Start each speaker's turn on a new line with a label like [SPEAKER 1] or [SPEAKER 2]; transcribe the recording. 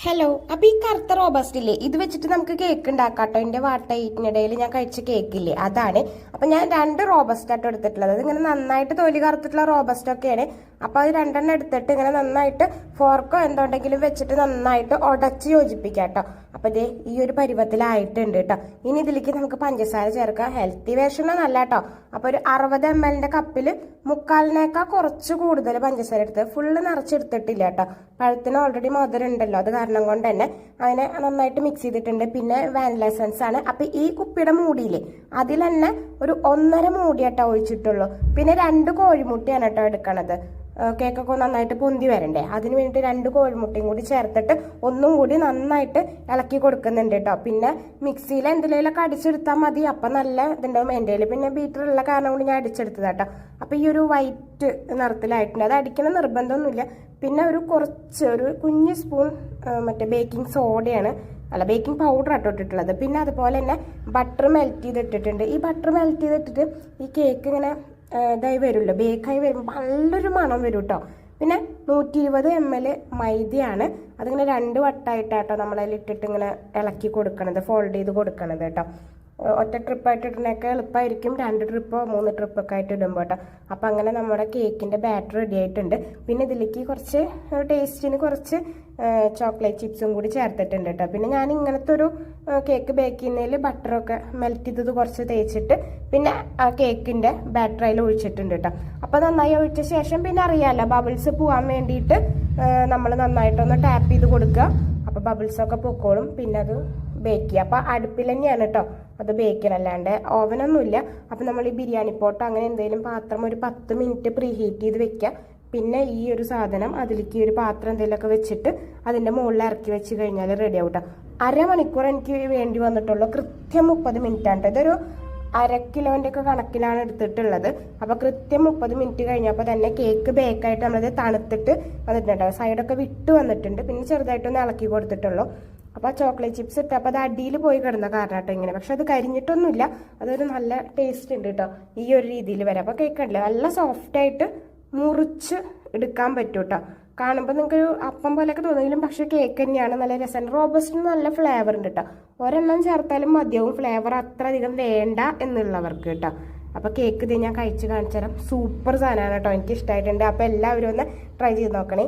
[SPEAKER 1] Hello. അപ്പോൾ ഈ കറുത്ത റോബസ്റ്റ് ഇല്ലേ, ഇത് വെച്ചിട്ട് നമുക്ക് കേക്ക് ഉണ്ടാക്കാം കേട്ടോ. എൻ്റെ വാട്ടയിനിടയിൽ ഞാൻ കഴിച്ച കേക്കില്ലേ, അതാണ്. അപ്പം ഞാൻ 2 റോബസ്റ്റ് ആയിട്ട് എടുത്തിട്ടുള്ളത്. അത് ഇങ്ങനെ നന്നായിട്ട് തൊലി കറുത്തിട്ടുള്ള റോബസ്റ്റ് ഒക്കെയാണ്. അപ്പോൾ അത് 2 എടുത്തിട്ട് ഇങ്ങനെ നന്നായിട്ട് ഫോർക്കോ എന്തുണ്ടെങ്കിലും വെച്ചിട്ട് നന്നായിട്ട് ഉടച്ച് യോജിപ്പിക്കാം കേട്ടോ. അപ്പോൾ ഇത് ഈ ഒരു പരുവത്തിലായിട്ടുണ്ട് കേട്ടോ. ഇനി ഇതിലേക്ക് നമുക്ക് പഞ്ചസാര ചേർക്കാം. ഹെൽത്തി വേർഷനൊന്നല്ല കേട്ടോ. അപ്പോൾ ഒരു 60 ml കപ്പിൽ 3/4 കുറച്ച് കൂടുതൽ പഞ്ചസാര എടുത്ത് ഫുള്ള് നിറച്ചെടുത്തിട്ടില്ല കേട്ടോ. പഴത്തിന് ഓൾറെഡി മധുരം ഉണ്ടല്ലോ, അത് കാരണം കൊണ്ട് തന്നെ അങ്ങനെ നന്നായിട്ട് മിക്സ് ചെയ്തിട്ടുണ്ട്. പിന്നെ വാനില എസൻസ് ആണ്. അപ്പം ഈ കുപ്പിയുടെ മൂടിയില്ലേ, അതിൽ തന്നെ ഒരു 1.5 മൂടി കേട്ടോ ഒഴിച്ചിട്ടുള്ളൂ. പിന്നെ 2 കോഴിമുട്ടയാണ് കേട്ടോ എടുക്കണത്. കേക്കൊക്കെ നന്നായിട്ട് പൊന്തി വരണ്ടേ, അതിന് വേണ്ടിയിട്ട് 2 കോഴിമുട്ടയും കൂടി ചേർത്തിട്ട് ഒന്നും കൂടി നന്നായിട്ട് ഇളക്കി കൊടുക്കുന്നുണ്ട് കേട്ടോ. പിന്നെ മിക്സിയിൽ എന്തെങ്കിലുമൊക്കെ അടിച്ചെടുത്താൽ മതി, അപ്പം നല്ല ഇതുണ്ടാവും. എൻ്റെ കയ്യിൽ പിന്നെ ബീറ്ററുള്ള കാരണം കൊണ്ട് ഞാൻ അടിച്ചെടുത്തത് കേട്ടോ. അപ്പോൾ ഈ ഒരു വൈറ്റ് നിറത്തിലായിട്ടുണ്ട്. അത് അടിക്കണം നിർബന്ധമൊന്നുമില്ല. പിന്നെ ഒരു കുഞ്ഞ് സ്പൂൺ മറ്റേ ബേക്കിംഗ് സോഡയാണ്, അല്ല ബേക്കിംഗ് പൗഡർ ആട്ടോ ഇട്ടിട്ടുള്ളത്. പിന്നെ അതുപോലെ തന്നെ ബട്ടർ മെൽറ്റ് ചെയ്തിട്ടിട്ടുണ്ട്. ഈ ബട്ടർ മെൽറ്റ് ചെയ്തിട്ടിട്ട് ഈ കേക്ക് ഇങ്ങനെ ഇതായി വരുമല്ലോ, ബേക്കായി വരുമ്പോൾ നല്ലൊരു മണം വരും കേട്ടോ. പിന്നെ 120 ml മൈദയാണ്. അതിങ്ങനെ 2 വട്ടമായിട്ടാട്ടോ നമ്മളതിൽ ഇട്ടിട്ട് ഇങ്ങനെ ഇളക്കി കൊടുക്കണത്, ഫോൾഡ് ചെയ്ത് കൊടുക്കണത് കേട്ടോ. ഒറ്റ ട്രിപ്പായിട്ട് ഇടുന്നതൊക്കെ എളുപ്പമായിരിക്കും, 2 ട്രിപ്പോ 3 ട്രിപ്പൊക്കെ ആയിട്ട് ഇടുമ്പോൾ കേട്ടോ. അപ്പം അങ്ങനെ നമ്മുടെ കേക്കിൻ്റെ ബാറ്റർ റെഡി ആയിട്ടുണ്ട്. പിന്നെ ഇതിലേക്ക് കുറച്ച് ടേസ്റ്റിന് കുറച്ച് ചോക്ലേറ്റ് ചിപ്സും കൂടി ചേർത്തിട്ടുണ്ട് കേട്ടോ. പിന്നെ ഞാൻ ഇങ്ങനത്തെ ഒരു കേക്ക് ബേക്ക് ചെയ്യുന്നതിൽ ബട്ടറൊക്കെ മെൽറ്റ് ചെയ്തത് കുറച്ച് തേച്ചിട്ട് പിന്നെ ആ കേക്കിൻ്റെ ബാറ്റർ അതിൽ ഒഴിച്ചിട്ടുണ്ട് കേട്ടോ. അപ്പോൾ നന്നായി ഒഴിച്ച ശേഷം പിന്നെ അറിയാമല്ലോ, ബബിൾസ് പോകാൻ വേണ്ടിയിട്ട് നമ്മൾ നന്നായിട്ടൊന്ന് ടാപ്പ് ചെയ്ത് കൊടുക്കുക. അപ്പോൾ ബബിൾസൊക്കെ പൊക്കോളും. പിന്നെ അത് ബേക്ക് ചെയ്യുക. അപ്പോൾ അടുപ്പിൽ തന്നെയാണ് കേട്ടോ അത് ബേക്ക് ചെയ്യണം, അല്ലാണ്ട് ഓവനൊന്നുമില്ല. അപ്പം നമ്മൾ ഈ ബിരിയാണി പോട്ടോ അങ്ങനെ എന്തെങ്കിലും പാത്രം ഒരു 10 മിനിറ്റ് പ്രീ ഹീറ്റ് ചെയ്ത് വെക്കുക. പിന്നെ ഈ ഒരു സാധനം അതിലേക്ക് ഒരു പാത്രം എന്തെങ്കിലുമൊക്കെ വെച്ചിട്ട് അതിൻ്റെ മുകളിൽ ഇറക്കി വെച്ച് കഴിഞ്ഞാൽ റെഡി ആവും കേട്ടോ. 1/2 മണിക്കൂർ എനിക്ക് വേണ്ടി വന്നിട്ടുള്ളൂ. കൃത്യം 30 മിനിറ്റാണ് കേട്ടോ. ഇതൊരു 1/2 കിലോൻ്റെ ഒക്കെ കണക്കിലാണ് എടുത്തിട്ടുള്ളത്. അപ്പോൾ കൃത്യം 30 മിനിറ്റ് കഴിഞ്ഞപ്പോൾ തന്നെ കേക്ക് ബേക്കായിട്ട് നമ്മളത് തണുത്തിട്ട് വന്നിട്ടുണ്ട്. സൈഡൊക്കെ വിട്ട് വന്നിട്ടുണ്ട്. പിന്നെ ചെറുതായിട്ടൊന്ന് ഇളക്കി കൊടുത്തിട്ടുള്ളൂ. അപ്പോൾ ചോക്ലേറ്റ് ചിപ്സ് ഇട്ടപ്പോൾ അത് അടിയിൽ പോയി കിടന്ന കാരണം കേട്ടോ ഇങ്ങനെ. പക്ഷെ അത് കരിഞ്ഞിട്ടൊന്നുമില്ല, അതൊരു നല്ല ടേസ്റ്റ് ഉണ്ട് കേട്ടോ ഈ ഒരു രീതിയിൽ വരാം. അപ്പോൾ കേക്ക് ഉണ്ടല്ലോ നല്ല സോഫ്റ്റായിട്ട് മുറിച്ച് എടുക്കാൻ പറ്റും കേട്ടോ. കാണുമ്പോൾ നിങ്ങൾക്ക് അപ്പം പോലെയൊക്കെ തോന്നിയെങ്കിലും പക്ഷേ കേക്ക് തന്നെയാണ് നല്ല രസമാണ്. റോബസ്റ്റിന് നല്ല ഫ്ലേവർ ഉണ്ട് കേട്ടോ. ഒരെണ്ണം ചേർത്താലും മതിയാവും, ഫ്ലേവർ അത്ര അധികം വേണ്ട എന്നുള്ളവർക്ക് കേട്ടോ. അപ്പോൾ കേക്ക് ഇത് ഞാൻ കഴിച്ച് കാണിച്ചു തരാം. സൂപ്പർ സാധനമാണ് കേട്ടോ, എനിക്ക് ഇഷ്ടമായിട്ടുണ്ട്. അപ്പോൾ എല്ലാവരും ഒന്ന് ട്രൈ ചെയ്ത് നോക്കണേ.